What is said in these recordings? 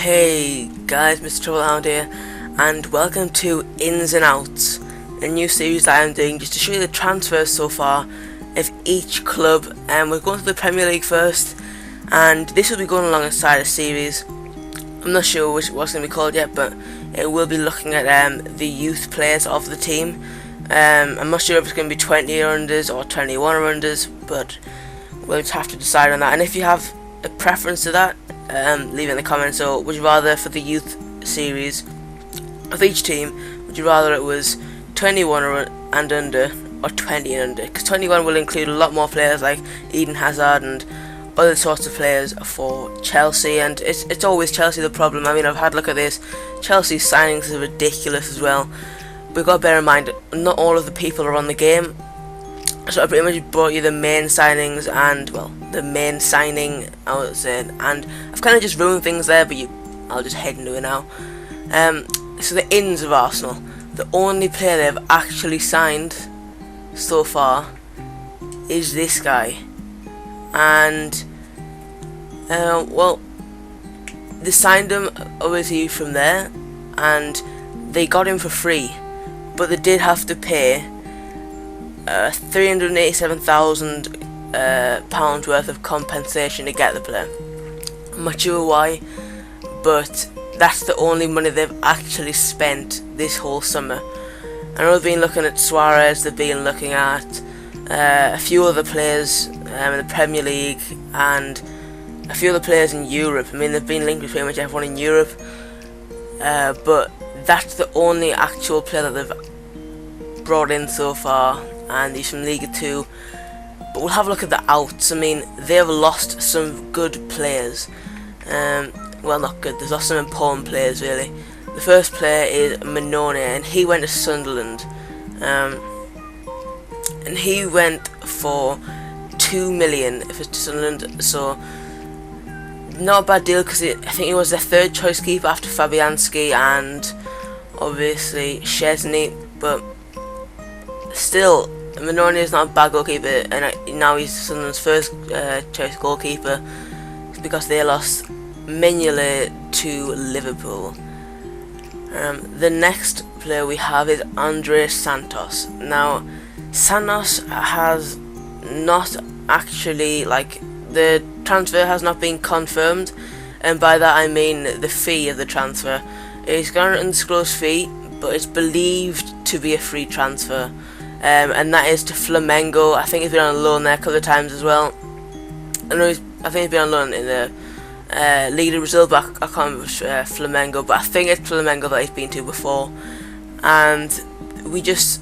Hey guys, MrTruffleHound here, and welcome to Ins and Outs, a new series that I'm doing just to show you the transfers so far of each club. And we're going to the Premier League first, and this will be going alongside a series. I'm not sure what's going to be called yet, but it will be looking at the youth players of the team. I'm not sure if it's going to be 20 or unders or 21 or unders, but we'll just have to decide on that. And if you have a preference to that, leave it in the comments. So would you rather, for the youth series of each team, would you rather it was 21 and under or 20 and under? Because 21 will include a lot more players like Eden Hazard and other sorts of players for Chelsea, and it's always Chelsea the problem. I mean, I've had a look at this. Chelsea's signings are ridiculous as well. We've got to bear in mind not all of the people are on the game. So I pretty much brought you the main signings and, well, the main signing, I would say, and I've kind of just ruined things there, but I'll just head into it now. So the ins of Arsenal, the only player they've actually signed so far is this guy, and well, they signed him obviously from there, and they got him for free, but they did have to pay £387,000 worth of compensation to get the player. I'm not sure why, but that's the only money they've actually spent this whole summer. I know they've been looking at Suarez, they've been looking at a few other players in the Premier League and a few other players in Europe. I mean, they've been linked with pretty much everyone in Europe, but that's the only actual player that they've brought in so far, and he's from Liga 2. But we'll have a look at the outs. I mean, they've lost some good players. Well, not good, they've lost some important players really. The first player is Minone, and he went to Sunderland, and he went for 2 million if it's to Sunderland, so not a bad deal, because I think he was their third choice keeper after Fabianski and obviously Szczesny, but still, Minone is not a bad goalkeeper, and now he's Sunderland's first choice goalkeeper. It's because they lost Mignolet to Liverpool. The next player we have is Andre Santos. Now, Santos has not actually, like, the transfer has not been confirmed, and by that I mean the fee of the transfer. It's got an undisclosed fee, but it's believed to be a free transfer. And that is to Flamengo. I think he's been on loan there a couple of times as well. I think he's been on loan in the Liga Brazil, but I can't remember Flamengo, but I think it's Flamengo that he's been to before. And we just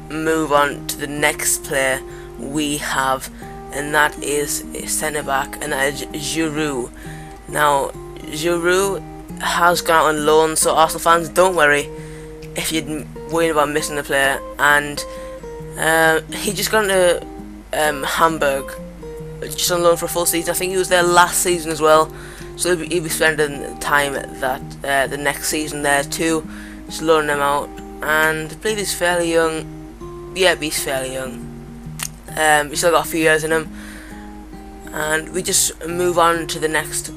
move on to the next player we have, and that is a centre back, and that is Giroud. Now, Giroud has gone out on loan, so Arsenal fans, don't worry if you're worried about missing the player. And he just got into Hamburg, just on loan for a full season. I think he was there last season as well, so he'll be spending time at that the next season there too, just loaning him out. And I believe he's fairly young. Yeah, he's fairly young. He's still got a few years in him. And we just move on to the next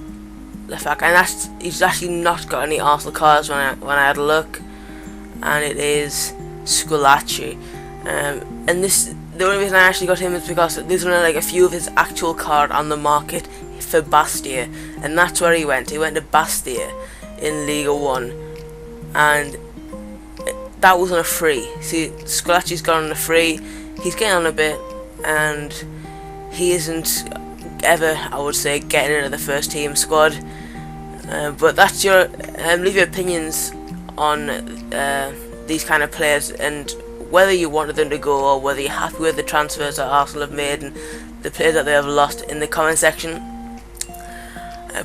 left back, and he's actually not got any Arsenal cards when I had a look, and it is SKYPE. And the only reason I actually got him is because there's only like a few of his actual card on the market for Bastia, and that's where he went. He went to Bastia in Liga 1, and that was on a free. See, SKYPE's gone on a free. He's getting on a bit, and he isn't ever, I would say, getting into the first team squad. But that's your leave your opinions on these kind of players, and whether you wanted them to go or whether you're happy with the transfers that Arsenal have made and the players that they have lost, in the comment section.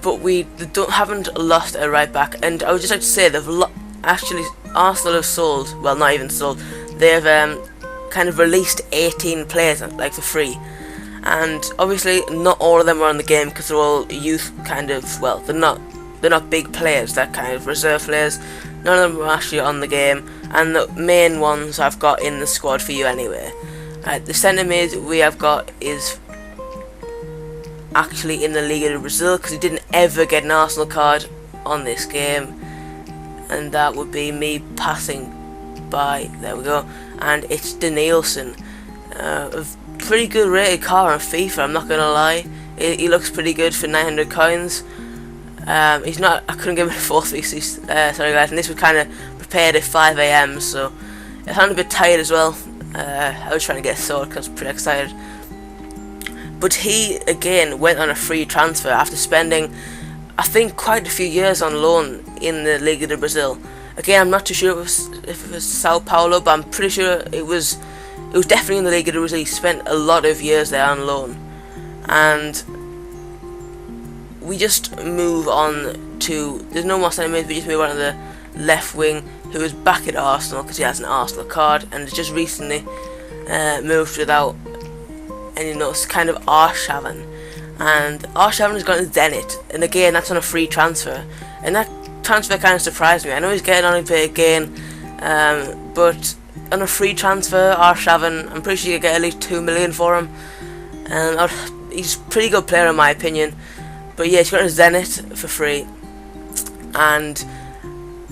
But we haven't lost a right back, and I would just like to say actually Arsenal have sold, well, not even sold, they've kind of released 18 players like for free, and obviously not all of them are on the game because they're all youth kind of, well, they're not big players, they're kind of reserve players. None of them are actually on the game, and the main ones I've got in the squad for you anyway. The centre mid we have got is actually in the Liga Brazil, because he didn't ever get an Arsenal card on this game, and that would be me passing by. There we go. And it's Danielson, a pretty good rated car on FIFA, I'm not gonna lie. He looks pretty good for 900 coins. He's not. I couldn't give him a 450. Sorry guys, and this was kind of prepared at 5 AM, so I sounded a bit tired as well. I was trying to get sorted because I was pretty excited. But he again went on a free transfer after spending, I think, quite a few years on loan in the Liga de Brazil. Again, I'm not too sure if it was Sao Paulo, but I'm pretty sure it was definitely in the Liga de Brazil. He spent a lot of years there on loan, and we just move on to, there's no more sentiments, we just move on to the left wing, who is back at Arsenal because he has an Arsenal card, and has just recently moved without any notice, kind of Arshavin. And Arshavin has gone to Zenit, and again that's on a free transfer, and that transfer kind of surprised me. I know he's getting on a bit again, but on a free transfer, Arshavin, I'm pretty sure you get at least 2 million for him, and he's a pretty good player in my opinion. But yeah, he's got a Zenit for free, and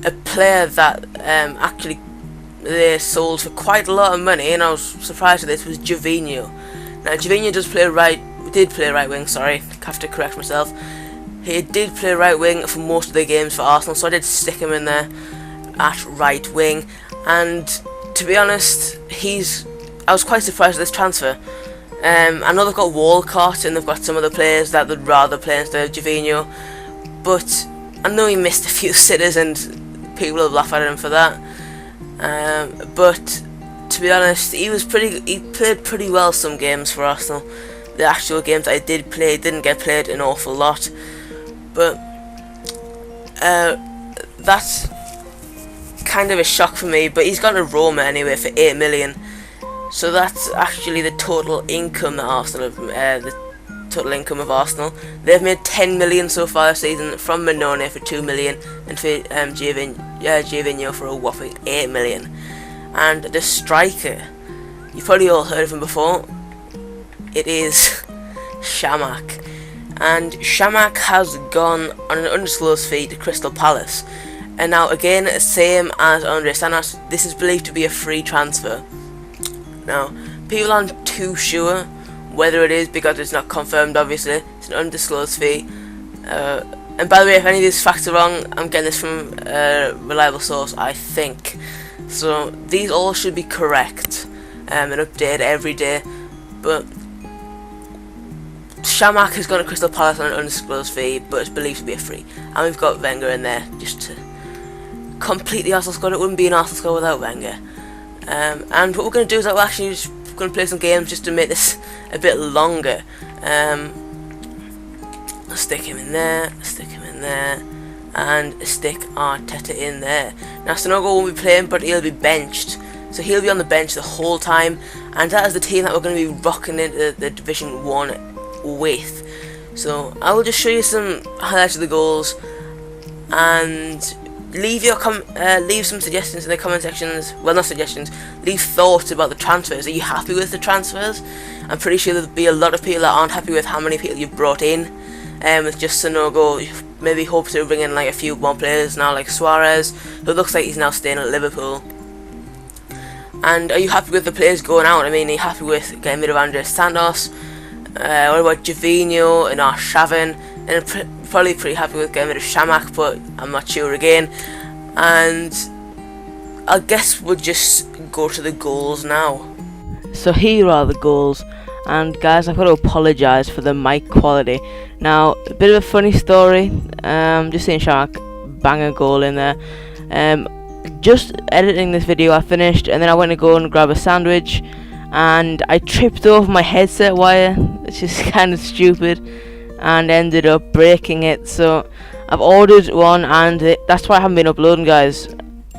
a player that actually they sold for quite a lot of money, and I was surprised at this, was Gervinho. Now Gervinho did play right wing. Sorry, I have to correct myself. He did play right wing for most of the games for Arsenal, so I did stick him in there at right wing. And to be honest, I was quite surprised at this transfer. I know they've got Walcott and they've got some other players that they'd rather play instead of Gervinho, but I know he missed a few sitters and people have laughed at him for that. But to be honest, he played pretty well some games for Arsenal. The actual games I did play didn't get played an awful lot, but that's kind of a shock for me. But he's gone to Roma anyway for 8 million. So that's actually the total income that Arsenal have, the total income of Arsenal. They've made 10 million so far this season from Manone for 2 million, and for Gervinho for a whopping 8 million. And the striker, you've probably all heard of him before. It is Shamak, and Shamak has gone on an undisclosed fee to Crystal Palace. And now again, same as Andre Santos, this is believed to be a free transfer. Now, people aren't too sure whether it is because it's not confirmed, obviously. It's an undisclosed fee. And by the way, if any of these facts are wrong, I'm getting this from a reliable source, I think. So, these all should be correct and updated every day. But Shamak has gone to Crystal Palace on an undisclosed fee, but it's believed to be a free. And we've got Wenger in there just to complete the Arsenal squad. It wouldn't be an Arsenal squad without Wenger. And what we're going to do is we're actually just going to play some games just to make this a bit longer. I'll stick him in there, and stick Arteta in there. Now Sanogo won't be playing, but he'll be benched. So he'll be on the bench the whole time, and that is the team that we're going to be rocking into the Division 1 with. So I will just show you some highlights of the goals, and leave some suggestions in the comment sections. Well, not suggestions, leave thoughts about the transfers. Are you happy with the transfers? I'm pretty sure there'll be a lot of people that aren't happy with how many people you've brought in. With just Sanogo, maybe hope to bring in like a few more players now, like Suarez, who looks like he's now staying at Liverpool. And are you happy with the players going out? I mean, are you happy with getting rid of Andre Santos? What about Gervinho and Arshavin? And I'm probably pretty happy with getting rid of Shamak, but I'm not sure again. And I guess we'll just go to the goals now. So here are the goals. And guys, I've got to apologise for the mic quality. Now, a bit of a funny story. Just seeing Shamak bang a goal in there. Just editing this video, I finished, and then I went to go and grab a sandwich, and I tripped over my headset wire, which is kind of stupid, and ended up breaking it. So I've ordered one, and that's why I haven't been uploading, guys.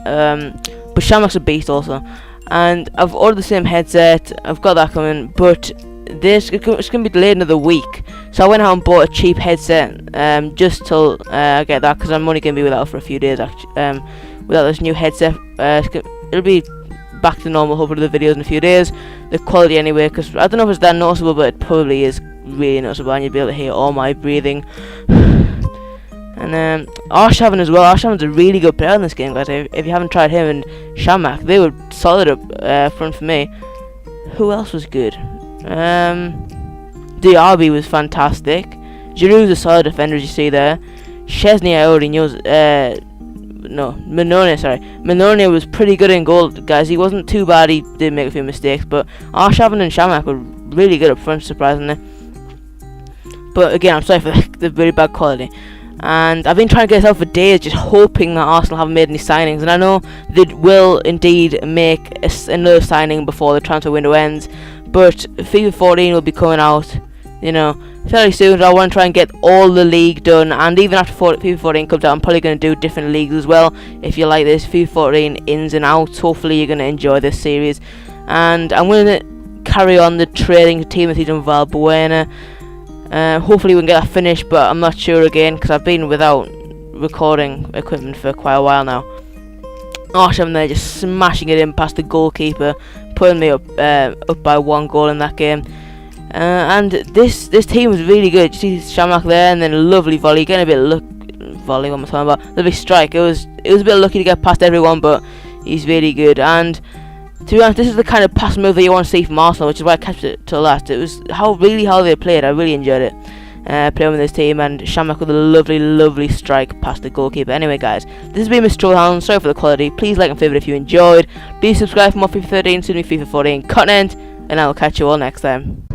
But Shamak's a beast also, and I've ordered the same headset. I've got that coming, but it's gonna be delayed another week. So I went out and bought a cheap headset, just till I get that, because I'm only gonna be without for a few days actually. Without this new headset, it'll be back to normal hopefully the videos in a few days. The quality anyway, because I don't know if it's that noticeable, but it probably is really noticeable, and you'll be able to hear all my breathing. And Arshavin as well. Arshavin's a really good player in this game, guys. If you haven't tried him and Shamak, they were solid up front for me. Who else was good? Diaby was fantastic. Giroud's a solid defender, as you see there. Chesney, I already knew. Manone, sorry. Manone was pretty good in goal, guys. He wasn't too bad. He did make a few mistakes, but Arshavin and Shamak were really good up front, surprisingly. But again, I'm sorry for the very bad quality. And I've been trying to get this out for days, just hoping that Arsenal haven't made any signings. And I know they will indeed make another signing before the transfer window ends. But FIFA 14 will be coming out, you know, fairly soon. I want to try and get all the league done. And even after FIFA 14 comes out, I'm probably going to do different leagues as well. If you like this, FIFA 14 ins and outs. Hopefully you're going to enjoy this series. And I'm going to carry on the trading Timothy and Valbuena. Hopefully we can get that finished, but I'm not sure again because I've been without recording equipment for quite a while now. Awesome, they're just smashing it in past the goalkeeper, putting me up by 1 goal in that game. And this team was really good. You see Shamak there, and then a lovely volley, getting a bit of luck. Volley, what am I talking about? Lovely strike. It was a bit lucky to get past everyone, but he's really good. And to be honest, this is the kind of pass move that you want to see from Arsenal, which is why I kept it till last. It was how they played. I really enjoyed it. Playing with this team, and Shamak with a lovely strike past the goalkeeper. Anyway, guys, this has been MrTruffleHound. Sorry for the quality. Please like and favourite if you enjoyed. Please subscribe for more FIFA 13, soon FIFA 14 content, and I will catch you all next time.